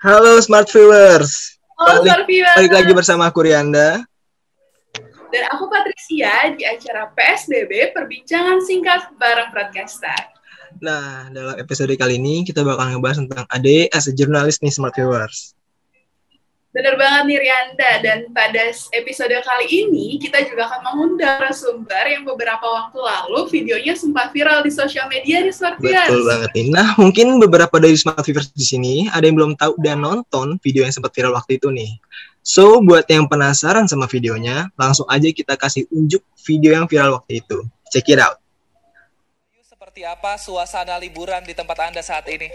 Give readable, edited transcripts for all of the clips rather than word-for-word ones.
Halo Smart Viewers, Halo Smart balik lagi Viewers. bersama aku Rianda. Dan aku Patricia di acara PSBB Perbincangan Singkat bareng Broadcaster. Nah, dalam episode kali ini kita bakal ngebahas tentang Ade as a journalist nih Smart Viewers. Bener banget nih Rianda, dan pada episode kali ini kita juga akan mengundang narasumber yang beberapa waktu lalu videonya sempat viral di sosial media di Smart Viewers. Betul banget nih. Nah, mungkin beberapa dari Smart Viewers di sini ada yang belum tahu dan nonton video yang sempat viral waktu itu nih. So, buat yang penasaran sama videonya, langsung aja kita kasih unjuk video yang viral waktu itu. Check it out. Seperti apa suasana liburan di tempat Anda saat ini?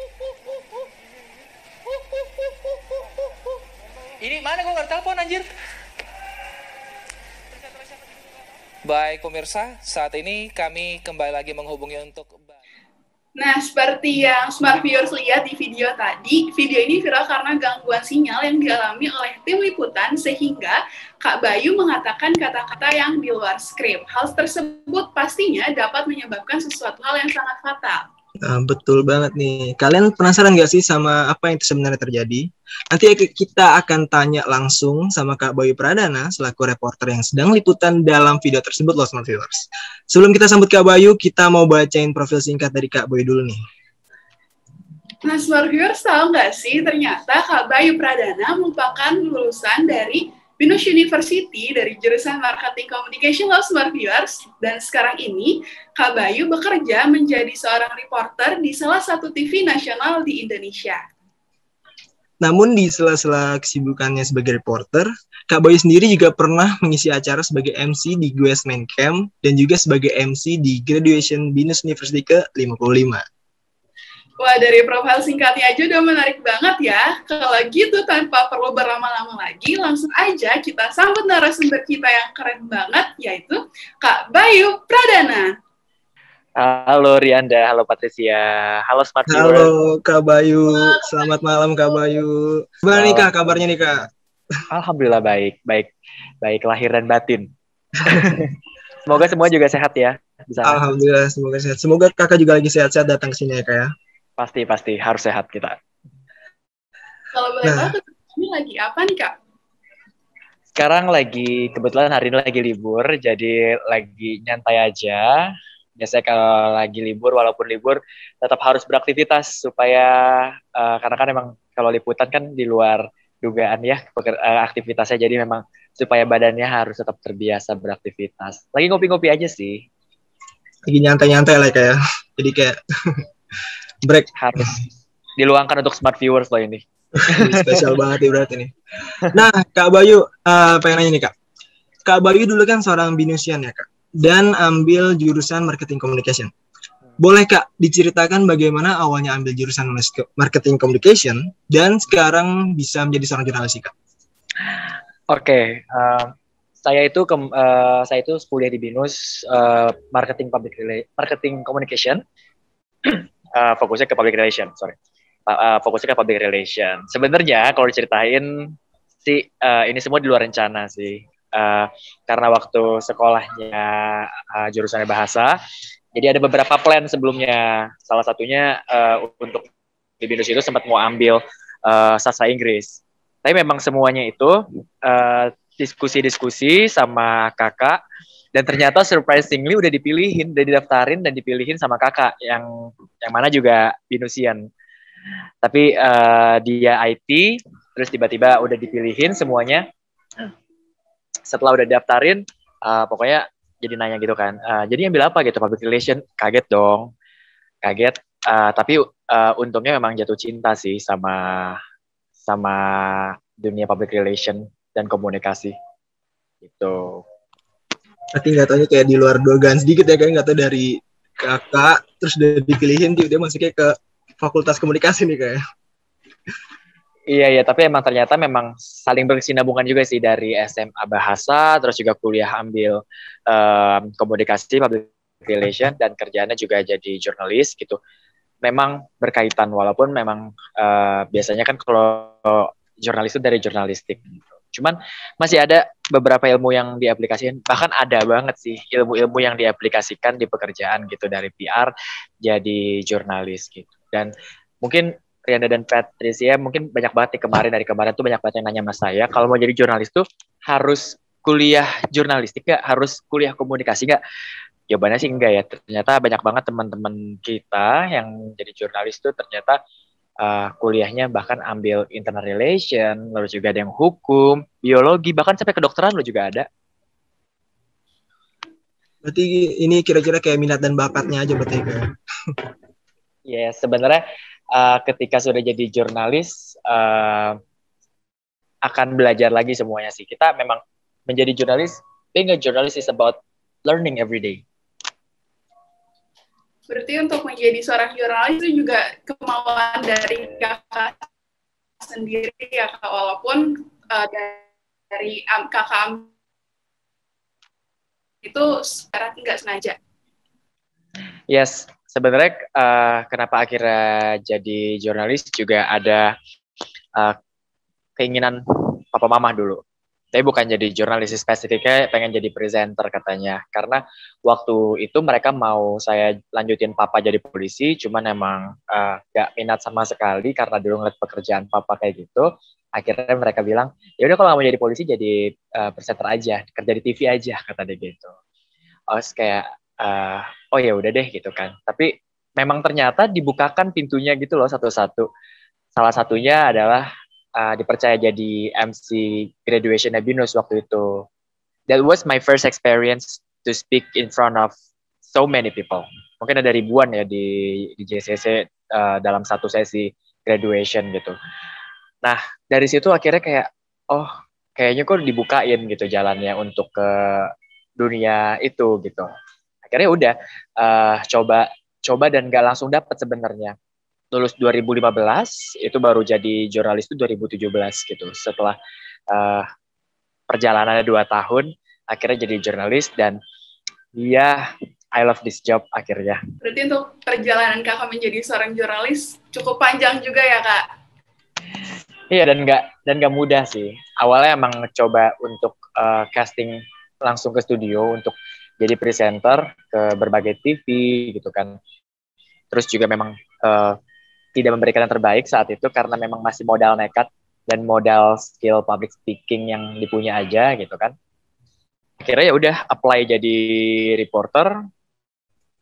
Ini mana gue nggak telepon anjir. Baik pemirsa, saat ini kami kembali lagi menghubungi untuk... Nah, seperti yang Smart Viewers lihat di video tadi, video ini viral karena gangguan sinyal yang dialami oleh tim liputan sehingga Kak Bayu mengatakan kata-kata yang di luar skrip. Hal tersebut pastinya dapat menyebabkan sesuatu hal yang sangat fatal. Nah, betul banget nih. Kalian penasaran gak sih sama apa yang sebenarnya terjadi? Nanti kita akan tanya langsung sama Kak Bayu Pradana selaku reporter yang sedang liputan dalam video tersebut loh Smart Viewers. Sebelum kita sambut Kak Bayu, kita mau bacain profil singkat dari Kak Bayu dulu nih. Nah, Smart Viewers tahu nggak sih ternyata Kak Bayu Pradana merupakan lulusan dari Binus University dari jurusan Marketing Communication loh Smart Viewers. Dan sekarang ini Kak Bayu bekerja menjadi seorang reporter di salah satu TV nasional di Indonesia. Namun di sela-sela kesibukannya sebagai reporter, Kak Bayu sendiri juga pernah mengisi acara sebagai MC di GWS Main Camp dan juga sebagai MC di Graduation Binus University ke-55. Wah, dari profil singkatnya aja udah menarik banget ya. Kalau gitu, tanpa perlu berlama-lama lagi, langsung aja kita sambut narasumber kita yang keren banget, yaitu Kak Bayu Pradana. Halo Rianda, halo Patricia, halo Smart Viewers. Halo Kak Bayu, selamat malam Kak Bayu. Gimana nih Kak, kabarnya nih Kak? Alhamdulillah baik lahir dan batin. Semoga semua juga sehat ya. Alhamdulillah, semoga sehat. Semoga kakak juga lagi sehat-sehat datang ke sini ya Kak ya. Pasti harus sehat kita. Kalau boleh tahu, ini lagi apa nih Kak? Sekarang kebetulan hari ini lagi libur, jadi lagi nyantai aja. Biasanya kalau lagi libur, walaupun libur, tetap harus beraktivitas supaya, karena kan emang kalau liputan kan di luar dugaan ya aktivitasnya, jadi memang supaya badannya harus tetap terbiasa beraktivitas. Lagi ngopi-ngopi aja sih. Lagi nyantai-nyantai lah kayak, jadi kayak break. Harus diluangkan untuk Smart Viewers loh ini. Spesial banget ya berarti nih. Nah, Kak Bayu, pengen nanya nih Kak. Kak Bayu dulu kan seorang binusian ya Kak, dan ambil jurusan Marketing Communication. Boleh Kak diceritakan bagaimana awalnya ambil jurusan Marketing Communication dan sekarang bisa menjadi seorang jurnalis Kak? Oke, saya itu kuliah di Binus Marketing Communication. Fokusnya ke public relation, Sebenarnya kalau diceritain sih ini semua di luar rencana sih, karena waktu sekolahnya jurusannya bahasa, jadi ada beberapa plan sebelumnya. Salah satunya untuk di Binus itu sempat mau ambil sastra Inggris, tapi memang semuanya itu diskusi sama kakak. Dan ternyata surprisingly udah didaftarin dan dipilihin sama kakak yang mana juga Binusian. Tapi dia IT, terus tiba-tiba udah dipilihin semuanya. Setelah udah daftarin, pokoknya jadi nanya gitu kan. Jadi ambil apa gitu, public relation? Kaget dong. Tapi untungnya memang jatuh cinta sih sama dunia public relation dan komunikasi. Gitu. Tapi nggak taunya kayak di luar dugaan sedikit ya, kayak nggak tahu dari kakak terus udah dipilihin dia masuknya ke fakultas komunikasi nih kayak. Iya, tapi emang ternyata memang saling berkesinambungan juga sih, dari SMA bahasa terus juga kuliah ambil komunikasi public relation dan kerjaannya juga jadi jurnalis gitu. Memang berkaitan, walaupun memang biasanya kan kalau jurnalis itu dari jurnalistik gitu. Cuman masih ada beberapa ilmu yang diaplikasikan, bahkan ada banget sih ilmu-ilmu yang diaplikasikan di pekerjaan gitu, dari PR jadi jurnalis gitu. Dan mungkin Rianda dan Patricia, mungkin banyak banget nih dari kemarin tuh banyak banget yang nanya sama saya, kalau mau jadi jurnalis tuh harus kuliah jurnalistik nggak? Harus kuliah komunikasi nggak? Jawabannya sih enggak ya. Ternyata banyak banget teman-teman kita yang jadi jurnalis tuh ternyata kuliahnya bahkan ambil internal relation, lalu juga ada yang hukum, biologi, bahkan sampai kedokteran lo juga ada. Berarti ini kira-kira kayak minat dan bakatnya aja berarti kayak. Ya, sebenarnya ketika sudah jadi jurnalis akan belajar lagi semuanya sih. Kita memang menjadi jurnalis, being a journalist is about learning every day. Berarti untuk menjadi seorang jurnalis itu juga kemauan dari kakak sendiri ya kak, walaupun dari kakak itu secara nggak sengaja. Yes, sebenarnya kenapa akhirnya jadi jurnalis juga ada keinginan papa mama dulu. Tapi bukan jadi jurnalis, spesifiknya pengen jadi presenter katanya. Karena waktu itu mereka mau saya lanjutin papa jadi polisi, cuman emang gak minat sama sekali karena dulu ngeliat pekerjaan papa kayak gitu. Akhirnya mereka bilang, ya udah kalau gak mau jadi polisi jadi presenter aja, kerja di TV aja kata dia gitu. Kayak oh ya udah deh gitu kan. Tapi memang ternyata dibukakan pintunya gitu loh satu-satu. Salah satunya adalah dipercaya jadi MC graduation BINUS waktu itu. That was my first experience to speak in front of so many people. Mungkin ada ribuan ya di JCC dalam satu sesi graduation gitu. Nah, dari situ akhirnya kayak, oh kayaknya kok dibukain gitu jalannya untuk ke dunia itu gitu. Akhirnya udah coba dan gak langsung dapet sebenarnya. Lulus 2015, itu baru jadi jurnalis itu 2017 gitu. Setelah perjalanannya 2 tahun, akhirnya jadi jurnalis dan I love this job akhirnya. Berarti untuk perjalanan kakak menjadi seorang jurnalis cukup panjang juga ya kak? Iya, dan nggak mudah sih. Awalnya emang coba untuk casting langsung ke studio untuk jadi presenter ke berbagai TV gitu kan. Terus juga memang tidak memberikan yang terbaik saat itu karena memang masih modal nekat dan modal skill public speaking yang dipunya aja gitu kan. Akhirnya ya udah apply jadi reporter,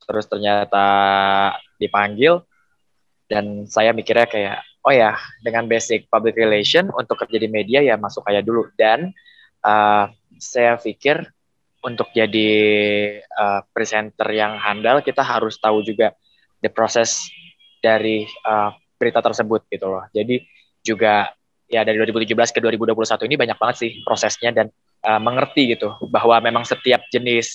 terus ternyata dipanggil dan saya mikirnya kayak oh ya dengan basic public relation untuk kerja di media ya masuk aja dulu dan saya pikir untuk jadi presenter yang handal kita harus tahu juga the process dari berita tersebut gitu loh. Jadi juga ya dari 2017 ke 2021 ini banyak banget sih prosesnya dan mengerti gitu bahwa memang setiap jenis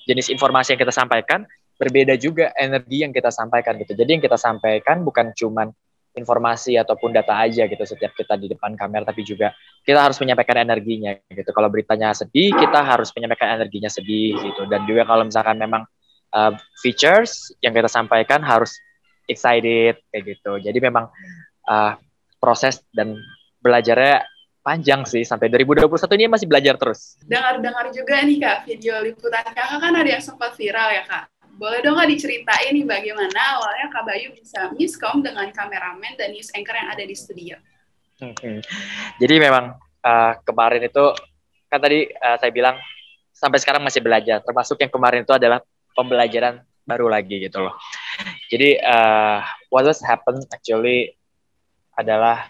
informasi yang kita sampaikan berbeda juga energi yang kita sampaikan gitu. Jadi yang kita sampaikan bukan cuman informasi ataupun data aja gitu setiap kita di depan kamera, tapi juga kita harus menyampaikan energinya gitu. Kalau beritanya sedih, kita harus menyampaikan energinya sedih gitu. Dan juga kalau misalkan memang features yang kita sampaikan harus excited kayak gitu. Jadi memang proses dan belajarnya panjang sih sampai 2021 ini masih belajar terus. Dengar-dengar juga nih kak video liputan kakak kan ada yang sempat viral ya kak. Boleh dong kak diceritain nih bagaimana awalnya Kak Bayu bisa miskom dengan kameramen dan news anchor yang ada di studio. Jadi memang kemarin itu kan tadi saya bilang sampai sekarang masih belajar. Termasuk yang kemarin itu adalah pembelajaran baru lagi gitu loh. Jadi what has happened actually adalah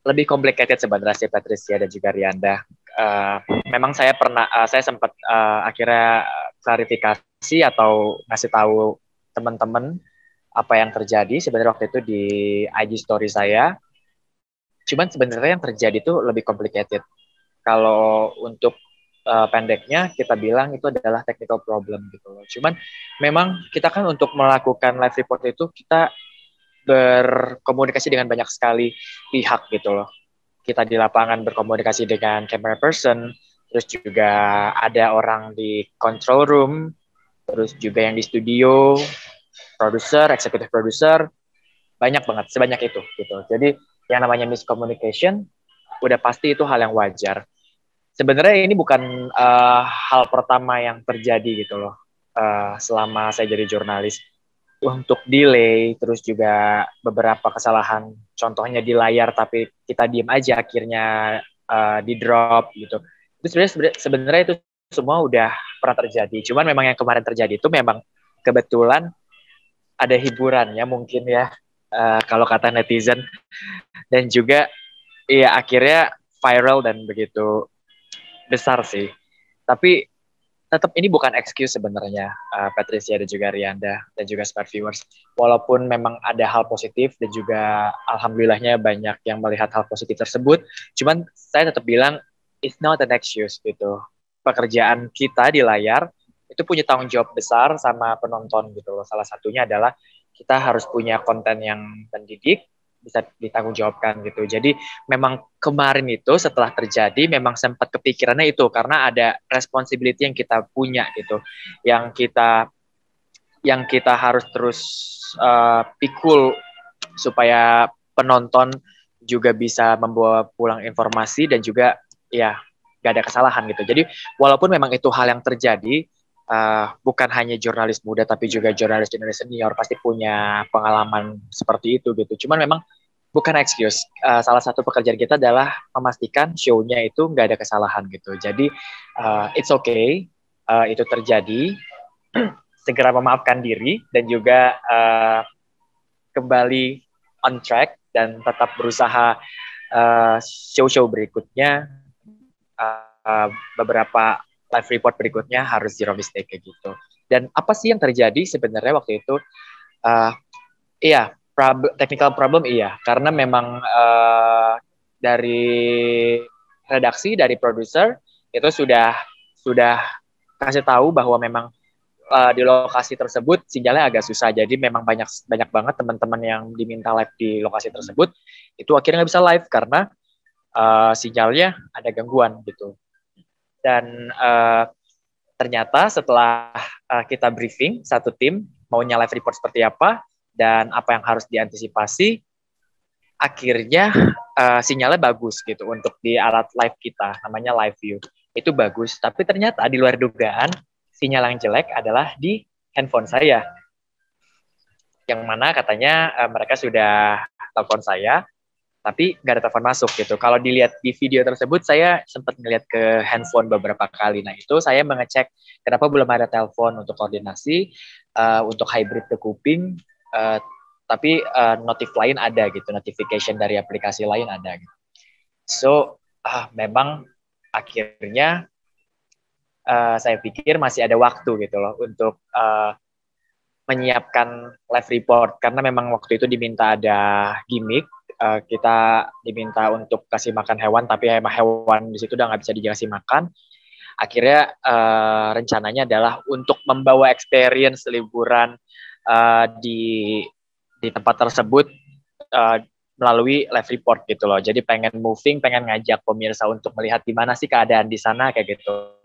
lebih complicated sebenarnya sih Patricia dan juga Rianda. Memang saya sempat akhirnya klarifikasi atau ngasih tahu teman-teman apa yang terjadi sebenarnya waktu itu di IG story saya. Cuman sebenarnya yang terjadi itu lebih complicated. Kalau untuk pendeknya kita bilang itu adalah technical problem gitu loh. Cuman memang kita kan untuk melakukan live report itu kita berkomunikasi dengan banyak sekali pihak gitu loh. Kita di lapangan berkomunikasi dengan camera person, terus juga ada orang di control room, terus juga yang di studio, produser, executive producer, banyak banget, sebanyak itu gitu. Jadi yang namanya miscommunication udah pasti itu hal yang wajar. Sebenarnya ini bukan hal pertama yang terjadi gitu loh selama saya jadi jurnalis. untuk delay, terus juga beberapa kesalahan, contohnya di layar tapi kita diem aja akhirnya di drop gitu. Itu sebenarnya itu semua udah pernah terjadi. Cuman memang yang kemarin terjadi itu memang kebetulan ada hiburannya mungkin ya, kalau kata netizen, dan juga ya akhirnya viral dan begitu besar sih. Tapi tetap ini bukan excuse sebenarnya, Patricia dan juga Rianda dan juga smart viewers. Walaupun memang ada hal positif dan juga alhamdulillahnya banyak yang melihat hal positif tersebut, cuman saya tetap bilang it's not an excuse gitu. Pekerjaan kita di layar itu punya tanggung jawab besar sama penonton gitu loh. Salah satunya adalah kita harus punya konten yang mendidik, bisa ditanggungjawabkan gitu. Jadi memang kemarin itu setelah terjadi memang sempat kepikirannya itu karena ada responsibility yang kita punya gitu, yang kita harus terus pikul supaya penonton juga bisa membawa pulang informasi dan juga ya gak ada kesalahan gitu. Jadi walaupun memang itu hal yang terjadi, bukan hanya jurnalis muda tapi juga jurnalis-jurnalis senior pasti punya pengalaman seperti itu gitu. Cuman memang bukan excuse. Salah satu pekerjaan kita adalah memastikan show-nya itu nggak ada kesalahan gitu. Jadi it's okay, itu terjadi. Segera memaafkan diri dan juga kembali on track dan tetap berusaha show-show berikutnya, beberapa live report berikutnya harus zero mistake kayak gitu. Dan apa sih yang terjadi sebenarnya waktu itu? Iya, technical problem iya, karena memang dari redaksi, dari produser itu sudah kasih tahu bahwa memang di lokasi tersebut sinyalnya agak susah. Jadi memang banyak banget teman-teman yang diminta live di lokasi tersebut itu akhirnya nggak bisa live karena sinyalnya ada gangguan gitu. Dan ternyata setelah kita briefing satu tim maunya live report seperti apa dan apa yang harus diantisipasi, akhirnya sinyalnya bagus gitu untuk di alat live kita, namanya live view. Itu bagus, tapi ternyata di luar dugaan sinyal yang jelek adalah di handphone saya. Yang mana katanya mereka sudah telepon saya, tapi nggak ada telepon masuk gitu. Kalau dilihat di video tersebut, saya sempat ngeliat ke handphone beberapa kali. Nah itu saya mengecek kenapa belum ada telepon untuk koordinasi, untuk hybrid ke kuping, tapi notif lain ada gitu, notification dari aplikasi lain ada gitu. So memang akhirnya saya pikir masih ada waktu gitu loh untuk menyiapkan live report karena memang waktu itu diminta ada gimmick, kita diminta untuk kasih makan hewan tapi hewan di situ udah nggak bisa dikasih makan. Akhirnya rencananya adalah untuk membawa experience liburan di tempat tersebut melalui live report gitu loh. Jadi pengen ngajak pemirsa untuk melihat gimana sih keadaan di sana kayak gitu.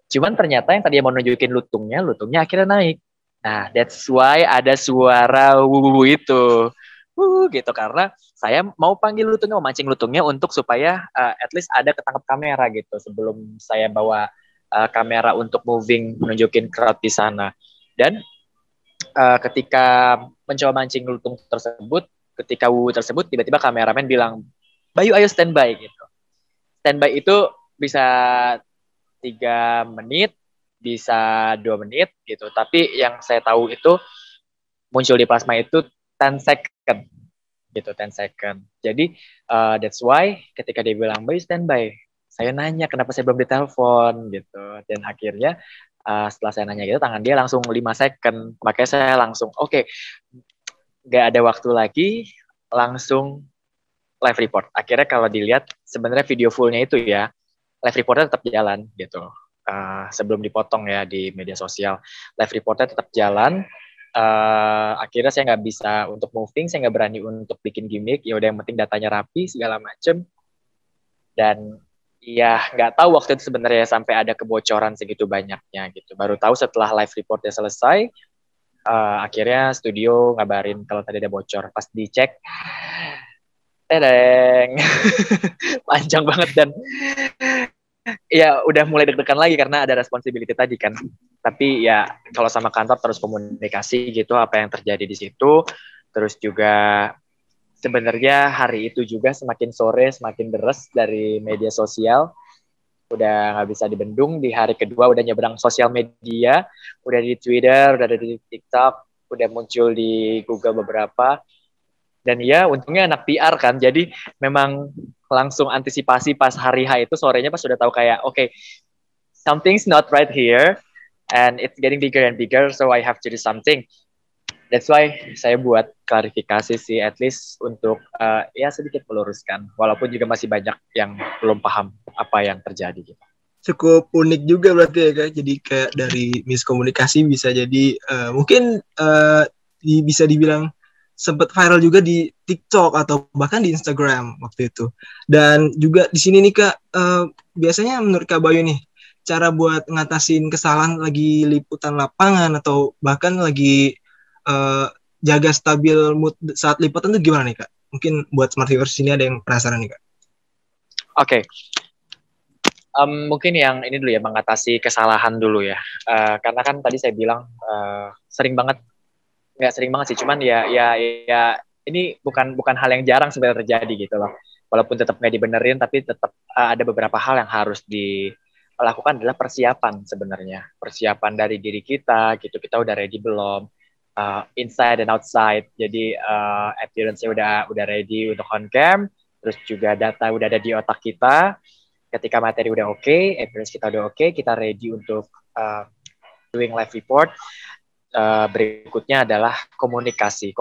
Cuman ternyata yang tadi mau nunjukin lutungnya akhirnya naik. Nah, that's why ada suara wuwu itu. Gitu karena saya mau panggil lutungnya, mau mancing lutungnya untuk supaya at least ada ketangkap kamera gitu sebelum saya bawa kamera untuk moving menunjukin crowd di sana. Dan ketika mencoba mancing lutung tersebut, ketika wuwu tersebut tiba-tiba kameramen bilang, "Bayu ayo standby" gitu. Standby itu bisa 3 menit, bisa 2 menit gitu. Tapi yang saya tahu itu muncul di plasma itu 10 second gitu, 10 second. Jadi that's why ketika dia bilang Bayu standby, saya nanya kenapa saya belum ditelepon gitu. Dan akhirnya setelah saya nanya gitu, tangan dia langsung 5 second. Makanya saya langsung oke, gak ada waktu lagi, langsung live report. Akhirnya kalau dilihat sebenarnya video fullnya itu ya, live reportnya tetap jalan gitu. Sebelum dipotong ya di media sosial, live reportnya tetap jalan. Akhirnya saya nggak bisa untuk moving, saya nggak berani untuk bikin gimmick. Ya udah yang penting datanya rapi segala macem. Dan ya nggak tahu waktu itu sebenarnya sampai ada kebocoran segitu banyaknya gitu. Baru tahu setelah live reportnya selesai. Akhirnya studio ngabarin kalau tadi ada bocor. Pas dicek, tedeng, panjang banget dan ya udah mulai deg-degan lagi karena ada responsibility tadi kan. Tapi ya kalau sama kantor terus komunikasi gitu apa yang terjadi di situ. Terus juga sebenarnya hari itu juga semakin sore semakin deres dari media sosial. Udah nggak bisa dibendung. Di hari kedua udah nyebrang sosial media, udah di Twitter, udah ada di TikTok, udah muncul di Google beberapa. Dan ya untungnya anak PR kan, jadi memang langsung antisipasi pas hari H itu sorenya pas sudah tahu kayak okay, something's not right here and it's getting bigger and bigger, so I have to do something. That's why saya buat klarifikasi sih, at least untuk ya sedikit meluruskan, walaupun juga masih banyak yang belum paham apa yang terjadi gitu. Cukup unik juga berarti ya Kak. Jadi kayak dari miskomunikasi bisa jadi mungkin bisa dibilang sempat viral juga di TikTok atau bahkan di Instagram waktu itu. Dan juga di sini nih Kak, biasanya menurut Kak Bayu nih, cara buat ngatasin kesalahan lagi liputan lapangan atau bahkan lagi jaga stabil mood saat liputan tuh gimana nih Kak? Mungkin buat Smart Viewers sini ada yang penasaran nih Kak. Oke. Mungkin yang ini dulu ya, mengatasi kesalahan dulu ya. Karena kan tadi saya bilang sering banget, nggak sering banget sih, cuman ya ini bukan hal yang jarang sebenarnya terjadi gitu loh. Walaupun tetap nggak dibenerin, tapi tetap ada beberapa hal yang harus dilakukan adalah persiapan sebenarnya. Persiapan dari diri kita gitu, kita udah ready belum? Inside and outside. Jadi appearance-nya udah ready untuk on cam, terus juga data udah ada di otak kita. Ketika materi udah oke, appearance kita udah oke, kita ready untuk doing live report. Berikutnya adalah komunikasi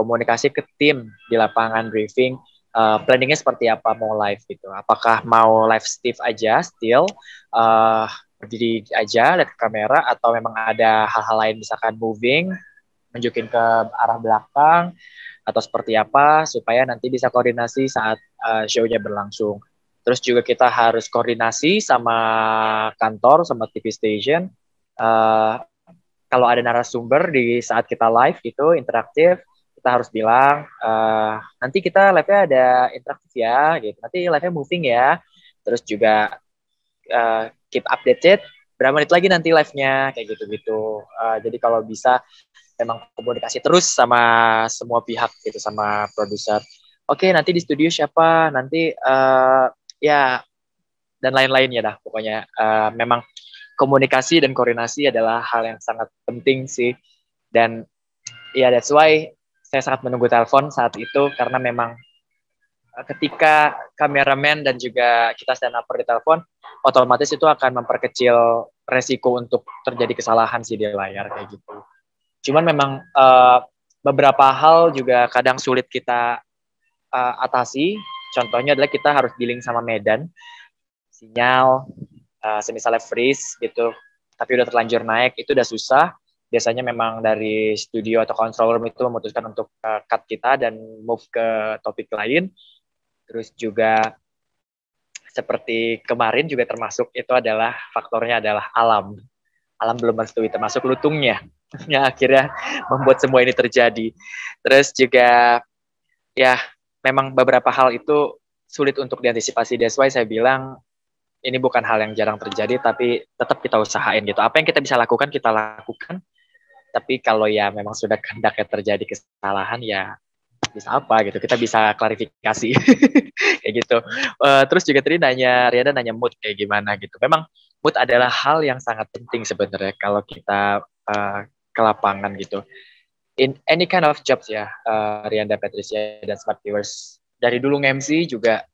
ke tim di lapangan, briefing, planningnya seperti apa mau live gitu. Apakah mau live still berdiri aja lihat ke kamera, atau memang ada hal-hal lain misalkan moving, nunjukin ke arah belakang atau seperti apa supaya nanti bisa koordinasi saat show-nya berlangsung. Terus juga kita harus koordinasi sama kantor, sama TV station. Kalau ada narasumber di saat kita live itu interaktif, kita harus bilang nanti kita live-nya ada interaktif ya, gitu. Nanti live-nya moving ya. Terus juga keep updated. Berapa menit lagi nanti live-nya kayak gitu-gitu. Jadi kalau bisa memang komunikasi terus sama semua pihak gitu, sama produser. Oke, nanti di studio siapa? Nanti ya dan lain-lainnya dah. Pokoknya memang komunikasi dan koordinasi adalah hal yang sangat penting sih. Dan ya that's why saya sangat menunggu telepon saat itu, karena memang ketika kameramen dan juga kita stand up di telepon, otomatis itu akan memperkecil resiko untuk terjadi kesalahan sih di layar kayak gitu. Cuman memang beberapa hal juga kadang sulit kita atasi. Contohnya adalah kita harus dealing sama medan, sinyal, semisalnya freeze gitu, tapi udah terlanjur naik, itu udah susah. Biasanya memang dari studio atau control room itu memutuskan untuk cut kita dan move ke topik lain. Terus juga seperti kemarin juga termasuk itu adalah faktornya adalah alam belum merestui, termasuk lutungnya yang akhirnya membuat semua ini terjadi. Terus juga ya memang beberapa hal itu sulit untuk diantisipasi. That's why saya bilang ini bukan hal yang jarang terjadi, tapi tetap kita usahain gitu. Apa yang kita bisa lakukan, kita lakukan. Tapi kalau ya memang sudah kehendaknya terjadi kesalahan, ya bisa apa gitu. Kita bisa klarifikasi. Kayak gitu. Terus juga tadi Riana nanya mood kayak gimana gitu. Memang mood adalah hal yang sangat penting sebenarnya kalau kita ke lapangan gitu. In any kind of jobs ya, Riana, Patricia, dan Smart Viewers. Dari dulu MC juga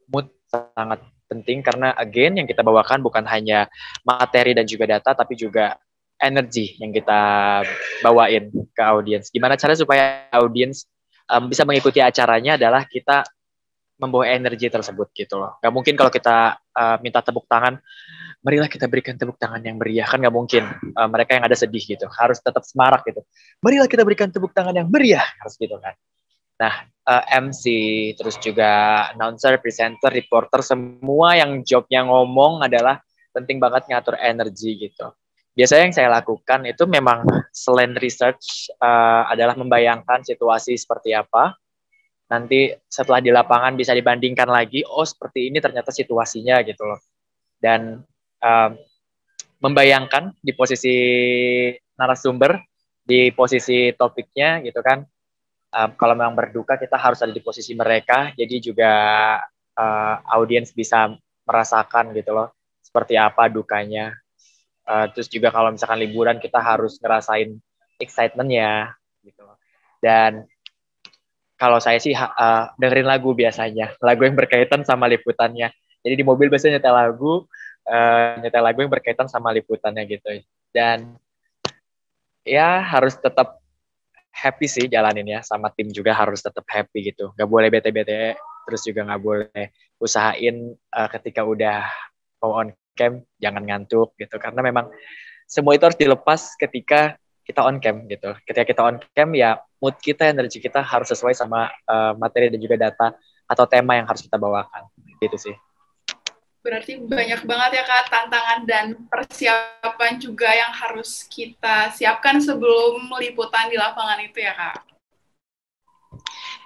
mood sangat penting, karena again yang kita bawakan bukan hanya materi dan juga data, tapi juga energi yang kita bawain ke audiens. Gimana cara supaya audiens bisa mengikuti acaranya adalah kita membawa energi tersebut gitu loh. Gak mungkin kalau kita minta tepuk tangan, marilah kita berikan tepuk tangan yang meriah, kan gak mungkin. Mereka yang ada sedih gitu, harus tetap semarak gitu. Marilah kita berikan tepuk tangan yang meriah, harus gitu kan. Nah, MC, terus juga announcer, presenter, reporter, semua yang jobnya ngomong adalah penting banget ngatur energi gitu. Biasanya yang saya lakukan itu memang selain research adalah membayangkan situasi seperti apa. Nanti setelah di lapangan bisa dibandingkan lagi, oh seperti ini ternyata situasinya gitu loh. dan membayangkan di posisi narasumber, di posisi topiknya gitu kan. Kalau memang berduka kita harus ada di posisi mereka, jadi juga audiens bisa merasakan gitu loh seperti apa dukanya. Terus juga kalau misalkan liburan kita harus ngerasain excitement-nya gitu loh. Dan kalau saya sih dengerin lagu biasanya, lagu yang berkaitan sama liputannya. Jadi di mobil biasanya nyetel lagu yang berkaitan sama liputannya gitu. Dan ya harus tetap happy sih jalaninnya, sama tim juga harus tetap happy gitu. Gak boleh bete-bete, terus juga gak boleh usahain ketika udah mau on cam jangan ngantuk gitu, karena memang semua itu harus dilepas ketika kita on cam gitu. Ketika kita on cam ya mood kita, energi kita harus sesuai sama materi dan juga data atau tema yang harus kita bawakan gitu sih. Berarti banyak banget ya Kak tantangan dan persiapan juga yang harus kita siapkan sebelum liputan di lapangan itu ya Kak.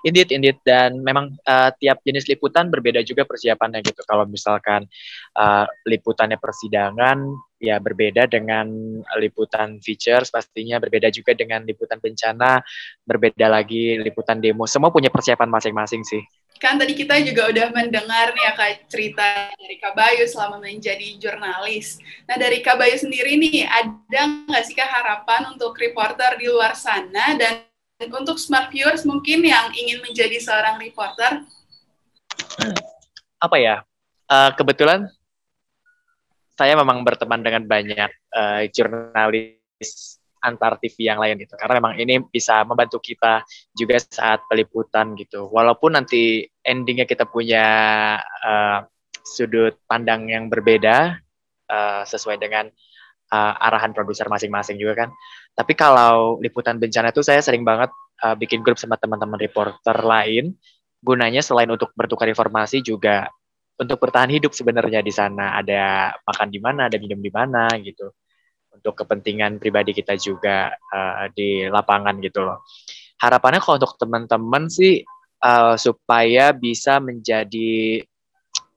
Indeed. Dan memang tiap jenis liputan berbeda juga persiapannya gitu. Kalau misalkan liputannya persidangan, ya berbeda dengan liputan features, pastinya berbeda juga dengan liputan bencana, berbeda lagi liputan demo. Semua punya persiapan masing-masing sih. Kan tadi kita juga udah mendengar nih ya Kak cerita dari Kak Bayu selama menjadi jurnalis. Nah dari Kak Bayu sendiri nih, ada nggak sih Kak harapan untuk reporter di luar sana dan untuk smart viewers mungkin yang ingin menjadi seorang reporter? Apa ya, kebetulan saya memang berteman dengan banyak jurnalis antar TV yang lain gitu, karena memang ini bisa membantu kita juga saat peliputan gitu, walaupun nanti endingnya kita punya sudut pandang yang berbeda sesuai dengan arahan produser masing-masing juga kan. Tapi kalau liputan bencana itu saya sering banget bikin grup sama teman-teman reporter lain, gunanya selain untuk bertukar informasi juga untuk bertahan hidup sebenarnya. Di sana ada makan di mana, ada minum di mana gitu, untuk kepentingan pribadi kita juga di lapangan gitu loh. Harapannya kalau untuk teman-teman sih supaya bisa menjadi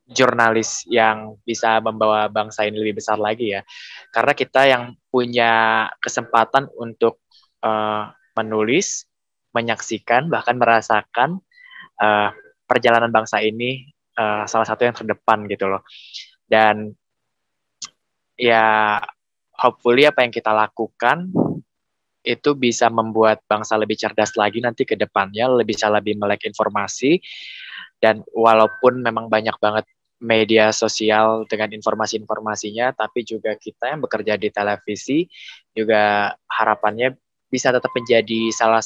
jurnalis yang bisa membawa bangsa ini lebih besar lagi ya. Karena kita yang punya kesempatan untuk menulis, menyaksikan, bahkan merasakan perjalanan bangsa ini salah satu yang terdepan gitu loh. Dan ya hopefully apa yang kita lakukan itu bisa membuat bangsa lebih cerdas lagi nanti ke depannya, bisa lebih melek informasi. Dan walaupun memang banyak banget media sosial dengan informasi-informasinya, tapi juga kita yang bekerja di televisi juga harapannya bisa tetap menjadi salah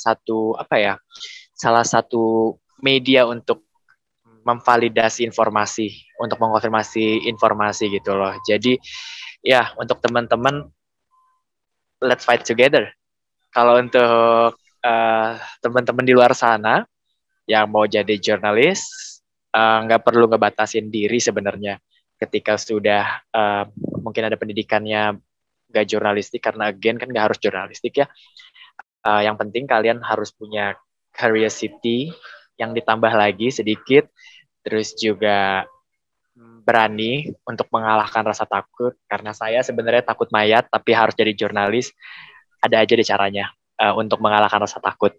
satu media untuk memvalidasi informasi, untuk mengkonfirmasi informasi gitu loh. Jadi ya untuk teman-teman, let's fight together. Kalau untuk teman-teman di luar sana yang mau jadi jurnalis, nggak perlu ngebatasin diri sebenarnya ketika sudah mungkin ada pendidikannya nggak jurnalistik, karena again kan nggak harus jurnalistik ya. Yang penting kalian harus punya curiosity yang ditambah lagi sedikit, terus juga berani untuk mengalahkan rasa takut, karena saya sebenarnya takut mayat tapi harus jadi jurnalis. Ada aja deh caranya untuk mengalahkan rasa takut.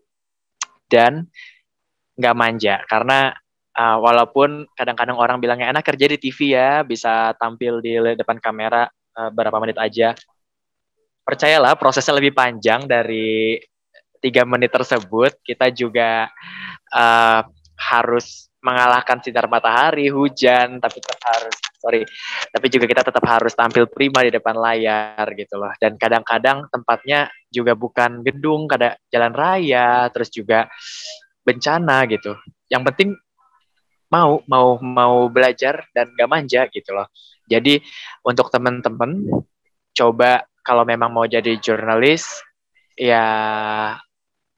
Dan nggak manja, karena walaupun kadang-kadang orang bilangnya enak kerja di TV ya, bisa tampil di depan kamera berapa menit aja. Percayalah, prosesnya lebih panjang dari 3 menit tersebut. Kita juga harus mengalahkan sinar matahari, hujan, tapi juga kita tetap harus tampil prima di depan layar gitu loh. Dan kadang-kadang tempatnya juga bukan gedung, kadang jalan raya, terus juga bencana gitu. Yang penting mau belajar dan gak manja gitu loh. Jadi untuk teman-teman, coba kalau memang mau jadi jurnalis, ya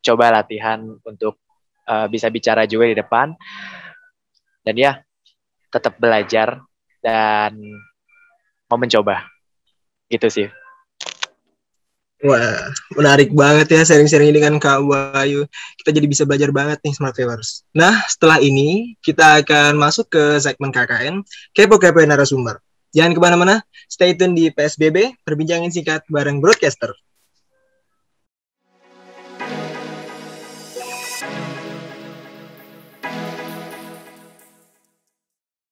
coba latihan untuk bisa bicara juga di depan. Dan ya tetap belajar dan mau mencoba gitu sih. Wah, menarik banget ya sharing-sharing dengan Kak Bayu. Kita jadi bisa belajar banget nih Smart Viewers. Nah, setelah ini kita akan masuk ke segmen KKN, Kepo-Kepoin Narasumber. Jangan kemana-mana, stay tune di PSBB, perbincangan singkat bareng broadcaster.